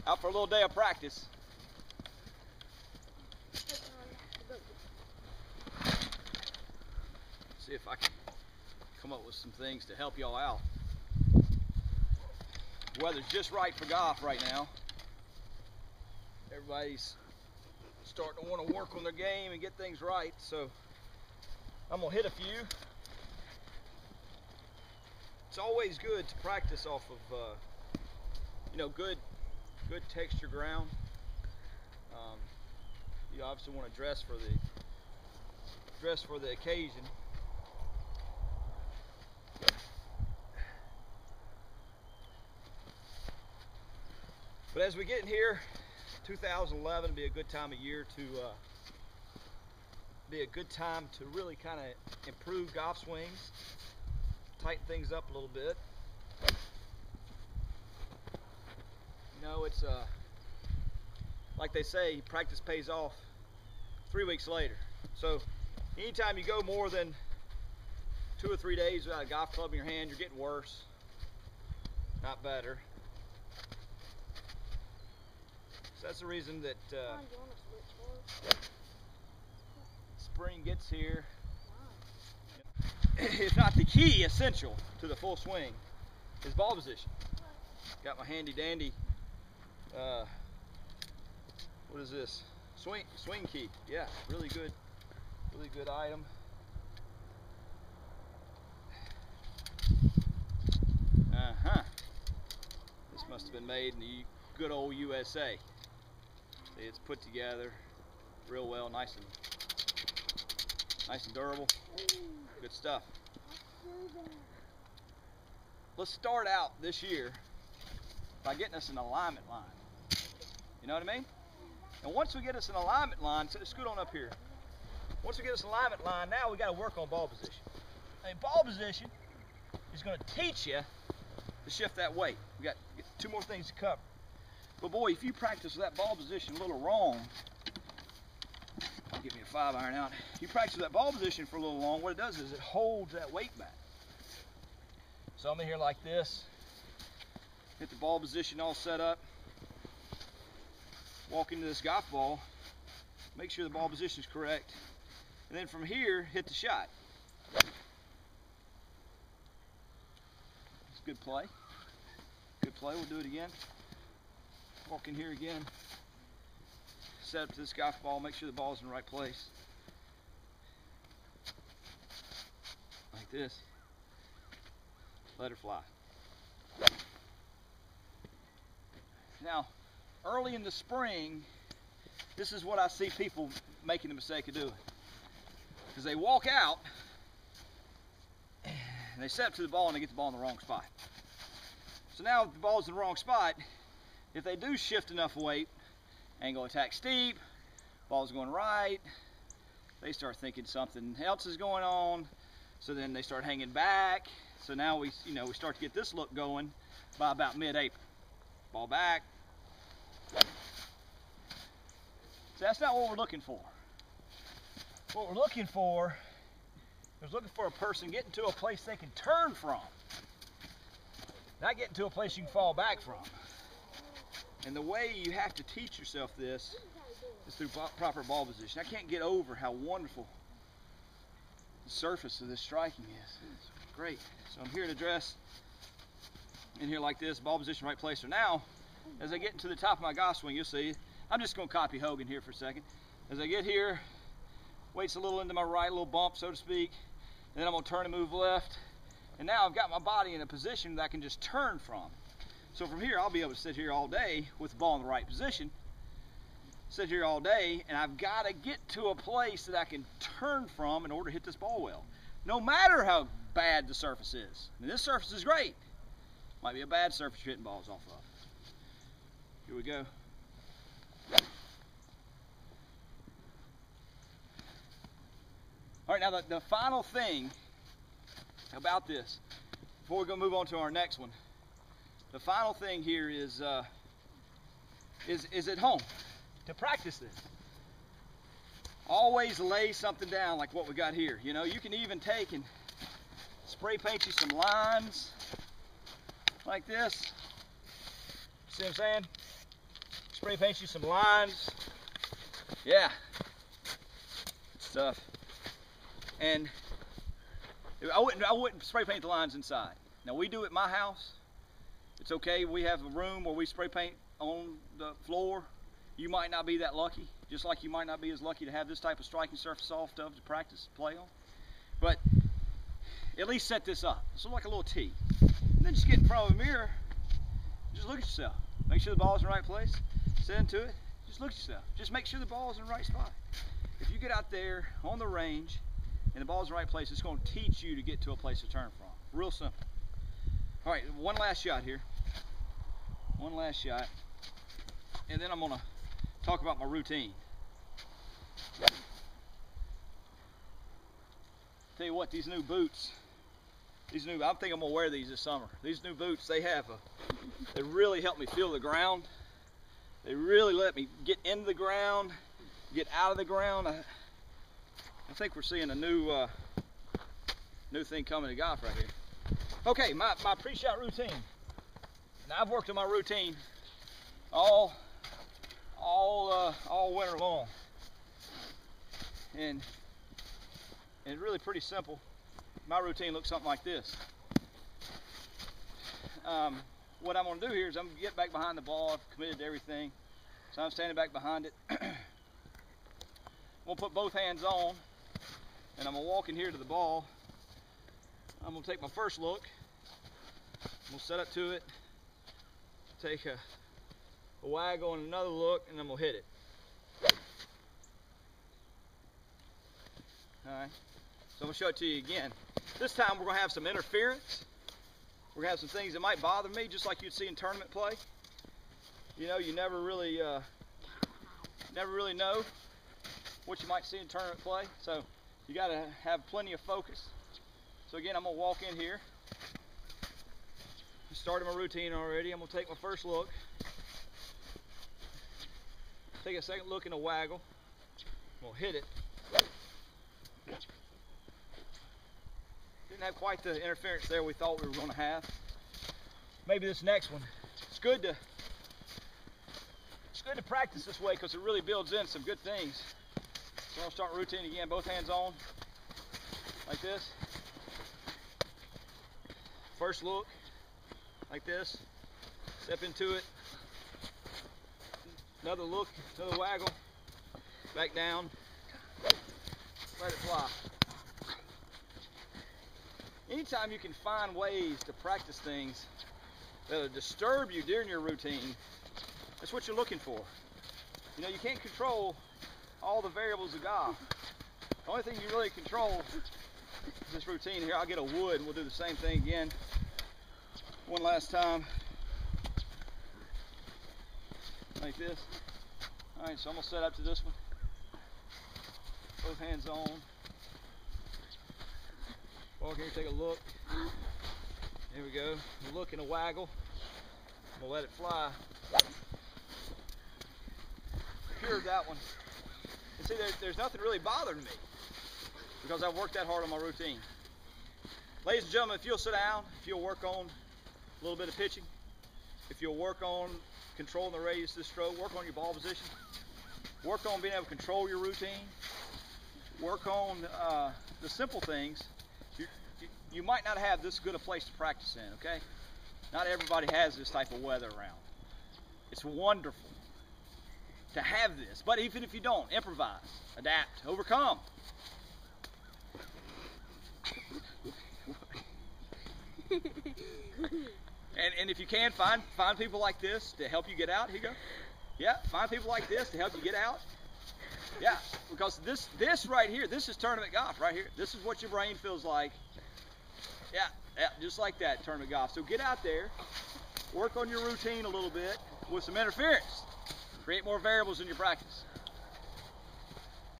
Out for a little day of practice. See if I can come up with some things to help y'all out. The weather's just right for golf right now. Everybody's starting to want to work on their game and get things right, so I'm gonna hit a few. It's always good to practice off of you know, good texture ground. You obviously want to dress for the occasion. But as we get in here, 2011 will be a good time of year to really kind of improve golf swings, tighten things up a little bit. You know, it's like they say, practice pays off 3 weeks later. So anytime you go more than 2 or 3 days without a golf club in your hand, you're getting worse, not better. So that's the reason that spring gets here. If not the key essential to the full swing is ball position. Got my handy dandy what is this? Swing key. Yeah, really good item. This must have been made in the good old USA. See, it's put together real well, nice and durable. Good stuff. Let's start out this year by getting us an alignment line. You know what I mean? And once we get us an alignment line, so scoot on up here. Once we get us an alignment line, now we got to work on ball position. And ball position is going to teach you to shift that weight. We got 2 more things to cover. But boy, if you practice that ball position a little wrong, I'll get me a 5-iron out. If you practice that ball position for a little long, what it does is it holds that weight back. So I'm in here like this, get the ball position all set up, walk into this golf ball, make sure the ball position is correct, and then from here, hit the shot. It's good play. Good play, we'll do it again. Walk in here again, set up to this golf ball, make sure the ball's in the right place. Like this. Let her fly. Now, early in the spring, this is what I see people making the mistake of doing. Because they walk out, and they set up to the ball and they get the ball in the wrong spot. So now if the ball's in the wrong spot, if they do shift enough weight, angle attack steep, ball's going right, they start thinking something else is going on, so then they start hanging back. So now we start to get this look going by about mid-April. Ball back. So that's not what we're looking for. What we're looking for is a person getting to a place they can turn from, not getting to a place you can fall back from. And the way you have to teach yourself this is through proper ball position. I can't get over how wonderful the surface of this striking is. It's great. So I'm here to dress in here like this, ball position, right place. So now, as I get into the top of my golf swing, you'll see, I'm just going to copy Hogan here for a second. As I get here, weight's a little into my right, a little bump, so to speak, and then I'm going to turn and move left. And now I've got my body in a position that I can just turn from. So from here, I'll be able to sit here all day with the ball in the right position, sit here all day, and I've got to get to a place that I can turn from in order to hit this ball well. No matter how bad the surface is. I mean, this surface is great. Might be a bad surface you're hitting balls off of. Here we go. All right, now the final thing about this, before we go move on to our next one, the final thing here is at home to practice this. Always lay something down like what we got here. You know, you can even take and spray paint you some lines like this. See what I'm saying? spray paint you some lines. Yeah, stuff. And I wouldn't spray paint the lines inside. Now we do it at my house. It's okay. We have a room where we spray paint on the floor. You might not be that lucky, just like you might not be as lucky to have this type of striking surface off of to practice, play on. But at least set this up. This looks like a little tee. And then just get in front of a mirror. Just look at yourself. Make sure the ball's in the right place. Set into it. Just look at yourself. Just make sure the ball's in the right spot. If you get out there on the range and the ball's in the right place, it's going to teach you to get to a place to turn from. Real simple. All right, one last shot here. One last shot. And then I'm going to talk about my routine. Tell you what, these new boots, I think I'm gonna wear these this summer. These new boots, they really help me feel the ground. They really let me get into the ground, get out of the ground. I think we're seeing a new thing coming to golf right here. Okay, my pre-shot routine. Now I've worked on my routine all winter long, and it's really pretty simple. My routine looks something like this. What I'm going to do here is I'm going to get back behind the ball. I've committed to everything, so I'm standing back behind it. I'm going to put both hands on, and I'm going to walk in here to the ball. I'm going to take my first look. I'm going to set up to it, take a waggle and another look, and I'm going to hit it. Alright, so I'm going to show it to you again. This time we're going to have some interference. We're going to have some things that might bother me, just like you'd see in tournament play. You know, you never really know what you might see in tournament play, so you got to have plenty of focus. So again, I'm going to walk in here. I started my routine already. I'm going to take my first look. Take a second look and a waggle. We'll hit it. Didn't have quite the interference there we thought we were going to have. Maybe this next one. It's good to practice this way because it really builds in some good things. So I'll start routine again. Both hands on, like this. First look, like this. Step into it. Another look, another waggle. Back down. Let it fly. Anytime you can find ways to practice things that'll disturb you during your routine, that's what you're looking for. You know, you can't control all the variables of golf. The only thing you really control is this routine here. I'll get a wood and we'll do the same thing again. One last time. Like this. Alright, so I'm going to set up to this one. Both hands on. Walk here, take a look. There we go. A look and a waggle. We'll let it fly. Cured that one. And see, there's nothing really bothering me because I've worked that hard on my routine. Ladies and gentlemen, if you'll sit down, if you'll work on a little bit of pitching, if you'll work on controlling the radius of the stroke, work on your ball position, work on being able to control your routine, work on the simple things, you might not have this good a place to practice in, okay? Not everybody has this type of weather around. It's wonderful to have this, but even if you don't, improvise, adapt, overcome. And if you can, find people like this to help you get out. Here you go. Yeah, find people like this to help you get out. Yeah, because this right here, this is tournament golf right here. This is what your brain feels like. Yeah, just like that, tournament golf. So get out there, work on your routine a little bit with some interference. Create more variables in your practice.